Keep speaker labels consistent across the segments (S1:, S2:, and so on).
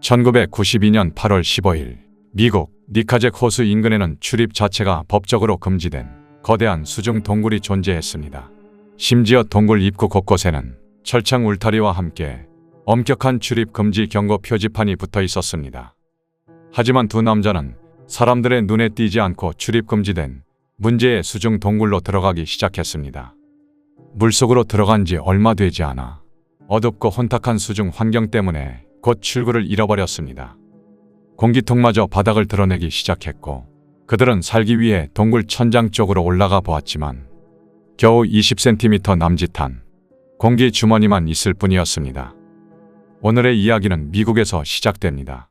S1: 1992년 8월 15일 미국 니카잭 호수 인근에는 출입 자체가 법적으로 금지된 거대한 수중 동굴이 존재했습니다. 심지어 동굴 입구 곳곳에는 철창 울타리와 함께 엄격한 출입 금지 경고 표지판이 붙어 있었습니다. 하지만 두 남자는 사람들의 눈에 띄지 않고 출입 금지된 문제의 수중 동굴로 들어가기 시작했습니다. 물속으로 들어간 지 얼마 되지 않아 어둡고 혼탁한 수중 환경 때문에 곧 출구를 잃어버렸습니다. 공기통마저 바닥을 드러내기 시작했고 그들은 살기 위해 동굴 천장 쪽으로 올라가 보았지만 겨우 20cm 남짓한 공기 주머니만 있을 뿐이었습니다. 오늘의 이야기는 미국에서 시작됩니다.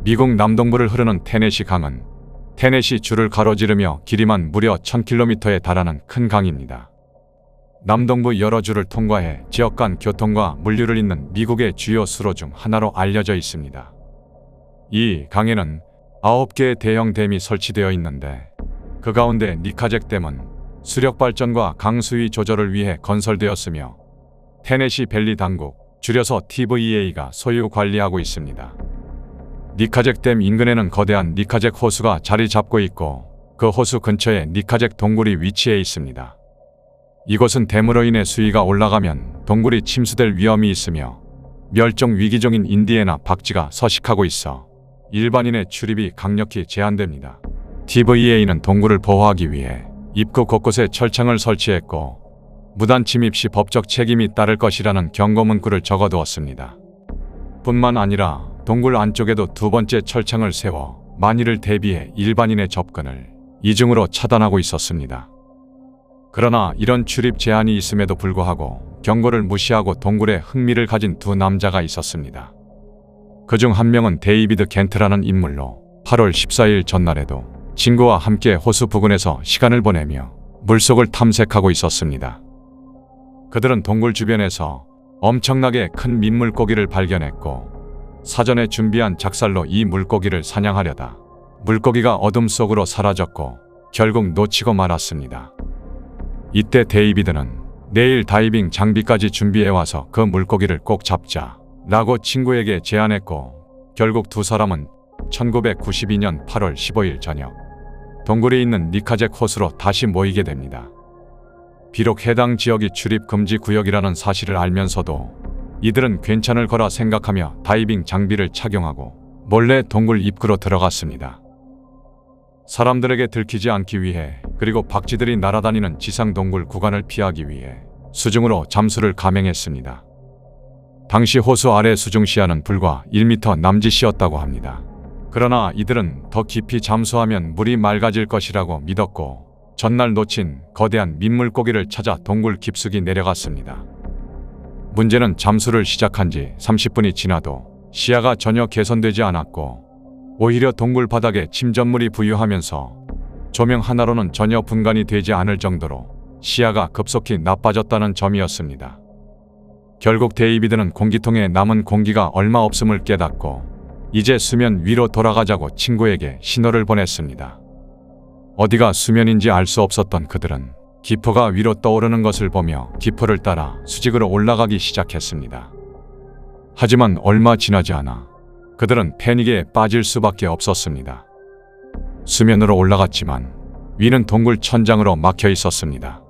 S1: 미국 남동부를 흐르는 테네시 강은 테네시 주를 가로지르며 길이만 무려 1000km에 달하는 큰 강입니다. 남동부 여러 주를 통과해 지역 간 교통과 물류를 잇는 미국의 주요 수로 중 하나로 알려져 있습니다. 이 강에는 9개의 대형 댐이 설치되어 있는데 그 가운데 니카잭 댐은 수력 발전과 강 수위 조절을 위해 건설되었으며 테네시 밸리 당국, 줄여서 TVA가 소유 관리하고 있습니다. 니카잭 댐 인근에는 거대한 니카잭 호수가 자리 잡고 있고 그 호수 근처에 니카잭 동굴이 위치해 있습니다. 이곳은 댐으로 인해 수위가 올라가면 동굴이 침수될 위험이 있으며 멸종 위기종인 인디애나 박쥐가 서식하고 있어 일반인의 출입이 강력히 제한됩니다. TVA는 동굴을 보호하기 위해 입구 곳곳에 철창을 설치했고 무단 침입 시 법적 책임이 따를 것이라는 경고 문구를 적어두었습니다. 뿐만 아니라 동굴 안쪽에도 두 번째 철창을 세워 만일을 대비해 일반인의 접근을 이중으로 차단하고 있었습니다. 그러나 이런 출입 제한이 있음에도 불구하고 경고를 무시하고 동굴에 흥미를 가진 두 남자가 있었습니다. 그중 한 명은 데이비드 겐트라는 인물로 8월 14일 전날에도 친구와 함께 호수 부근에서 시간을 보내며 물속을 탐색하고 있었습니다. 그들은 동굴 주변에서 엄청나게 큰 민물고기를 발견했고 사전에 준비한 작살로 이 물고기를 사냥하려다 물고기가 어둠 속으로 사라졌고 결국 놓치고 말았습니다. 이때 데이비드는 내일 다이빙 장비까지 준비해와서 그 물고기를 꼭 잡자 라고 친구에게 제안했고 결국 두 사람은 1992년 8월 15일 저녁 동굴에 있는 니카잭 호수로 다시 모이게 됩니다. 비록 해당 지역이 출입 금지 구역이라는 사실을 알면서도 이들은 괜찮을 거라 생각하며 다이빙 장비를 착용하고 몰래 동굴 입구로 들어갔습니다. 사람들에게 들키지 않기 위해 그리고 박쥐들이 날아다니는 지상 동굴 구간을 피하기 위해 수중으로 잠수를 감행했습니다. 당시 호수 아래 수중 시야는 불과 1m 남짓이었다고 합니다. 그러나 이들은 더 깊이 잠수하면 물이 맑아질 것이라고 믿었고 전날 놓친 거대한 민물고기를 찾아 동굴 깊숙이 내려갔습니다. 문제는 잠수를 시작한 지 30분이 지나도 시야가 전혀 개선되지 않았고 오히려 동굴 바닥에 침전물이 부유하면서 조명 하나로는 전혀 분간이 되지 않을 정도로 시야가 급속히 나빠졌다는 점이었습니다. 결국 데이비드는 공기통에 남은 공기가 얼마 없음을 깨닫고 이제 수면 위로 돌아가자고 친구에게 신호를 보냈습니다. 어디가 수면인지 알 수 없었던 그들은 기포가 위로 떠오르는 것을 보며 기포를 따라 수직으로 올라가기 시작했습니다. 하지만 얼마 지나지 않아 그들은 패닉에 빠질 수밖에 없었습니다. 수면으로 올라갔지만 위는 동굴 천장으로 막혀 있었습니다.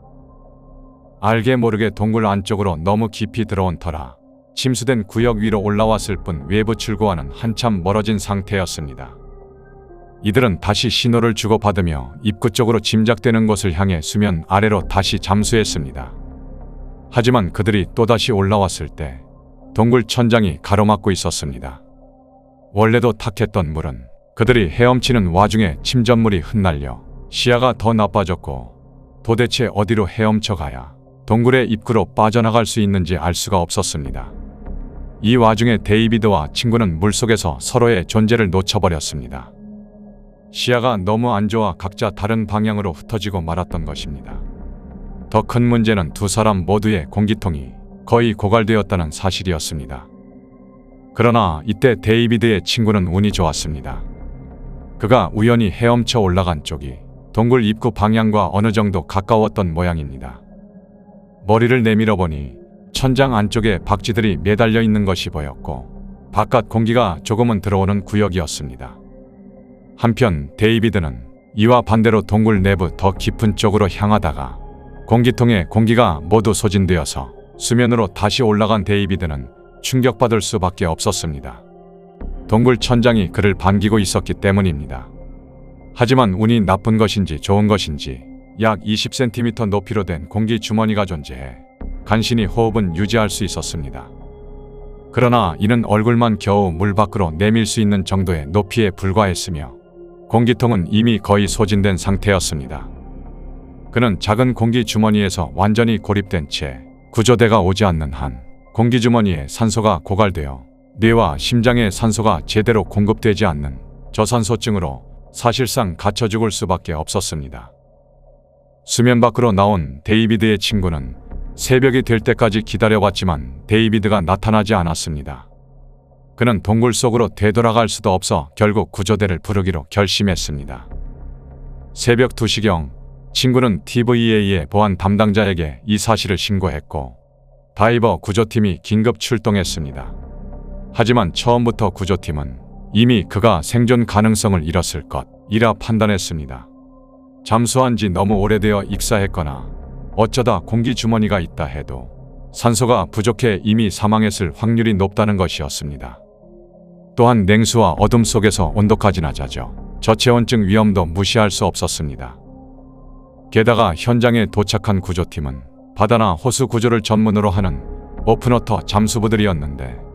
S1: 알게 모르게 동굴 안쪽으로 너무 깊이 들어온 터라 침수된 구역 위로 올라왔을 뿐 외부 출구와는 한참 멀어진 상태였습니다. 이들은 다시 신호를 주고받으며 입구 쪽으로 짐작되는 곳을 향해 수면 아래로 다시 잠수했습니다. 하지만 그들이 또다시 올라왔을 때 동굴 천장이 가로막고 있었습니다. 원래도 탁했던 물은 그들이 헤엄치는 와중에 침전물이 흩날려 시야가 더 나빠졌고 도대체 어디로 헤엄쳐 가야 동굴의 입구로 빠져나갈 수 있는지 알 수가 없었습니다. 이 와중에 데이비드와 친구는 물속에서 서로의 존재를 놓쳐버렸습니다. 시야가 너무 안 좋아 각자 다른 방향으로 흩어지고 말았던 것입니다. 더 큰 문제는 두 사람 모두의 공기통이 거의 고갈되었다는 사실이었습니다. 그러나 이때 데이비드의 친구는 운이 좋았습니다. 그가 우연히 헤엄쳐 올라간 쪽이 동굴 입구 방향과 어느 정도 가까웠던 모양입니다. 머리를 내밀어 보니 천장 안쪽에 박쥐들이 매달려 있는 것이 보였고 바깥 공기가 조금은 들어오는 구역이었습니다. 한편 데이비드는 이와 반대로 동굴 내부 더 깊은 쪽으로 향하다가 공기통에 공기가 모두 소진되어서 수면으로 다시 올라간 데이비드는 충격받을 수밖에 없었습니다. 동굴 천장이 그를 반기고 있었기 때문입니다. 하지만 운이 나쁜 것인지 좋은 것인지 약 20cm 높이로 된 공기 주머니가 존재해 간신히 호흡은 유지할 수 있었습니다. 그러나 이는 얼굴만 겨우 물 밖으로 내밀 수 있는 정도의 높이에 불과했으며 공기통은 이미 거의 소진된 상태였습니다. 그는 작은 공기 주머니에서 완전히 고립된 채 구조대가 오지 않는 한 공기 주머니에 산소가 고갈되어 뇌와 심장에 산소가 제대로 공급되지 않는 저산소증으로 사실상 갇혀 죽을 수밖에 없었습니다. 수면 밖으로 나온 데이비드의 친구는 새벽이 될 때까지 기다려봤지만 데이비드가 나타나지 않았습니다. 그는 동굴 속으로 되돌아갈 수도 없어 결국 구조대를 부르기로 결심했습니다. 새벽 2시경 친구는 TVA의 보안 담당자에게 이 사실을 신고했고 다이버 구조팀이 긴급 출동했습니다. 하지만 처음부터 구조팀은 이미 그가 생존 가능성을 잃었을 것이라 판단했습니다. 잠수한 지 너무 오래되어 익사했거나 어쩌다 공기 주머니가 있다 해도 산소가 부족해 이미 사망했을 확률이 높다는 것이었습니다. 또한 냉수와 어둠 속에서 온도까지 낮아져 저체온증 위험도 무시할 수 없었습니다. 게다가 현장에 도착한 구조팀은 바다나 호수 구조를 전문으로 하는 오픈워터 잠수부들이었는데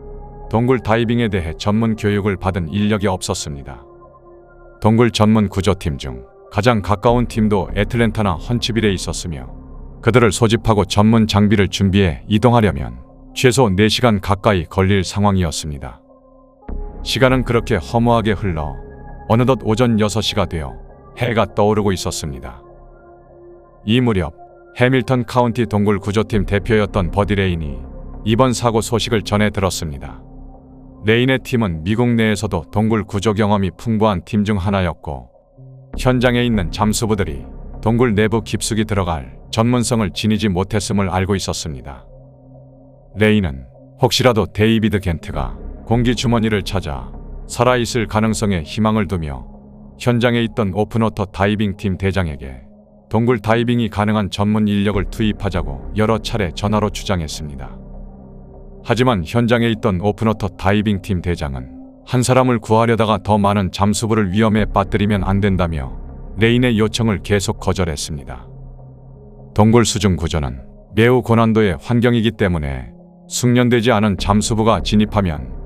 S1: 동굴 다이빙에 대해 전문 교육을 받은 인력이 없었습니다. 동굴 전문 구조팀 중 가장 가까운 팀도 애틀랜타나 헌츠빌에 있었으며 그들을 소집하고 전문 장비를 준비해 이동하려면 최소 4시간 가까이 걸릴 상황이었습니다. 시간은 그렇게 허무하게 흘러 어느덧 오전 6시가 되어 해가 떠오르고 있었습니다. 이 무렵 해밀턴 카운티 동굴 구조팀 대표였던 버디 레인이 이번 사고 소식을 전해 들었습니다. 레인의 팀은 미국 내에서도 동굴 구조 경험이 풍부한 팀 중 하나였고 현장에 있는 잠수부들이 동굴 내부 깊숙이 들어갈 전문성을 지니지 못했음을 알고 있었습니다. 레인은 혹시라도 데이비드 겐트가 공기 주머니를 찾아 살아있을 가능성에 희망을 두며 현장에 있던 오픈워터 다이빙 팀 대장에게 동굴 다이빙이 가능한 전문 인력을 투입하자고 여러 차례 전화로 주장했습니다. 하지만 현장에 있던 오픈워터 다이빙 팀 대장은 한 사람을 구하려다가 더 많은 잠수부를 위험에 빠뜨리면 안 된다며 레인의 요청을 계속 거절했습니다. 동굴 수중 구조는 매우 고난도의 환경이기 때문에 숙련되지 않은 잠수부가 진입하면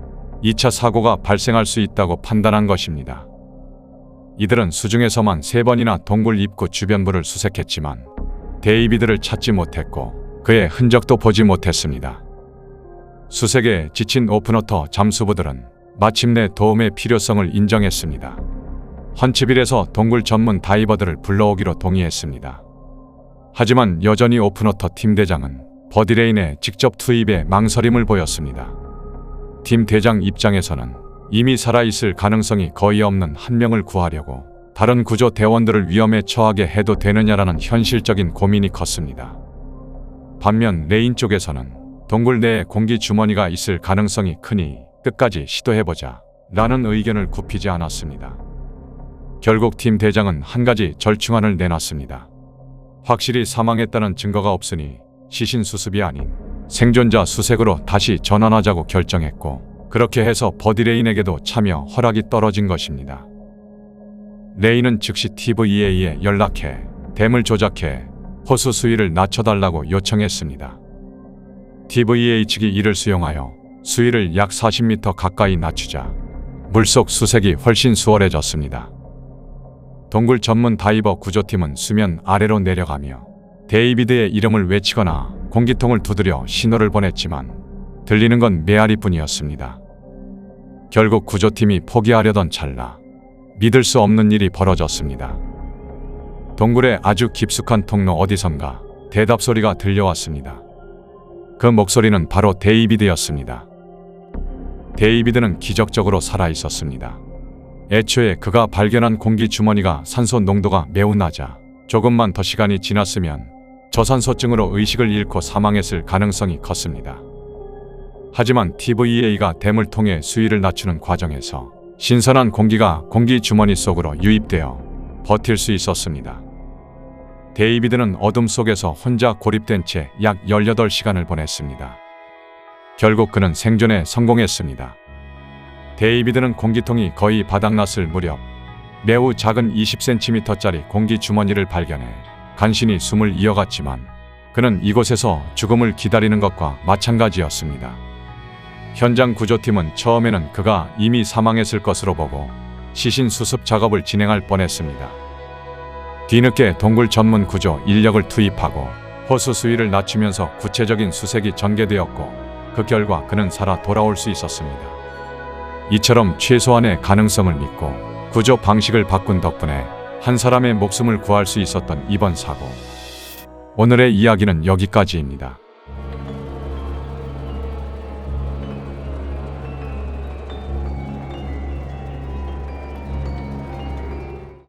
S1: 2차 사고가 발생할 수 있다고 판단한 것입니다. 이들은 수중에서만 3번이나 동굴 입구 주변부를 수색했지만 데이비드를 찾지 못했고 그의 흔적도 보지 못했습니다. 수색에 지친 오픈워터 잠수부들은 마침내 도움의 필요성을 인정했습니다. 헌츠빌에서 동굴 전문 다이버들을 불러오기로 동의했습니다. 하지만 여전히 오픈워터 팀 대장은 버디 레인의 직접 투입에 망설임을 보였습니다. 팀 대장 입장에서는 이미 살아있을 가능성이 거의 없는 한 명을 구하려고 다른 구조 대원들을 위험에 처하게 해도 되느냐라는 현실적인 고민이 컸습니다. 반면 레인 쪽에서는 동굴 내에 공기 주머니가 있을 가능성이 크니 끝까지 시도해보자 라는 의견을 굽히지 않았습니다. 결국 팀 대장은 한 가지 절충안을 내놨습니다. 확실히 사망했다는 증거가 없으니 시신 수습이 아닌 생존자 수색으로 다시 전환하자고 결정했고 그렇게 해서 버디 레인에게도 참여 허락이 떨어진 것입니다. 레인은 즉시 TVA에 연락해 댐을 조작해 호수 수위를 낮춰달라고 요청했습니다. TVA 측이 이를 수용하여 수위를 약 40m 가까이 낮추자 물속 수색이 훨씬 수월해졌습니다. 동굴 전문 다이버 구조팀은 수면 아래로 내려가며 데이비드의 이름을 외치거나 공기통을 두드려 신호를 보냈지만 들리는 건 메아리뿐이었습니다. 결국 구조팀이 포기하려던 찰나 믿을 수 없는 일이 벌어졌습니다. 동굴의 아주 깊숙한 통로 어디선가 대답 소리가 들려왔습니다. 그 목소리는 바로 데이비드였습니다. 데이비드는 기적적으로 살아있었습니다. 애초에 그가 발견한 공기 주머니가 산소 농도가 매우 낮아 조금만 더 시간이 지났으면 저산소증으로 의식을 잃고 사망했을 가능성이 컸습니다. 하지만 TVA가 댐을 통해 수위를 낮추는 과정에서 신선한 공기가 공기 주머니 속으로 유입되어 버틸 수 있었습니다. 데이비드는 어둠 속에서 혼자 고립된 채 약 18시간을 보냈습니다. 결국 그는 생존에 성공했습니다. 데이비드는 공기통이 거의 바닥났을 무렵 매우 작은 20cm짜리 공기 주머니를 발견해 간신히 숨을 이어갔지만 그는 이곳에서 죽음을 기다리는 것과 마찬가지였습니다. 현장 구조팀은 처음에는 그가 이미 사망했을 것으로 보고 시신 수습 작업을 진행할 뻔했습니다. 뒤늦게 동굴 전문 구조 인력을 투입하고 호수 수위를 낮추면서 구체적인 수색이 전개되었고 그 결과 그는 살아 돌아올 수 있었습니다. 이처럼 최소한의 가능성을 믿고 구조 방식을 바꾼 덕분에 한 사람의 목숨을 구할 수 있었던 이번 사고. 오늘의 이야기는 여기까지입니다.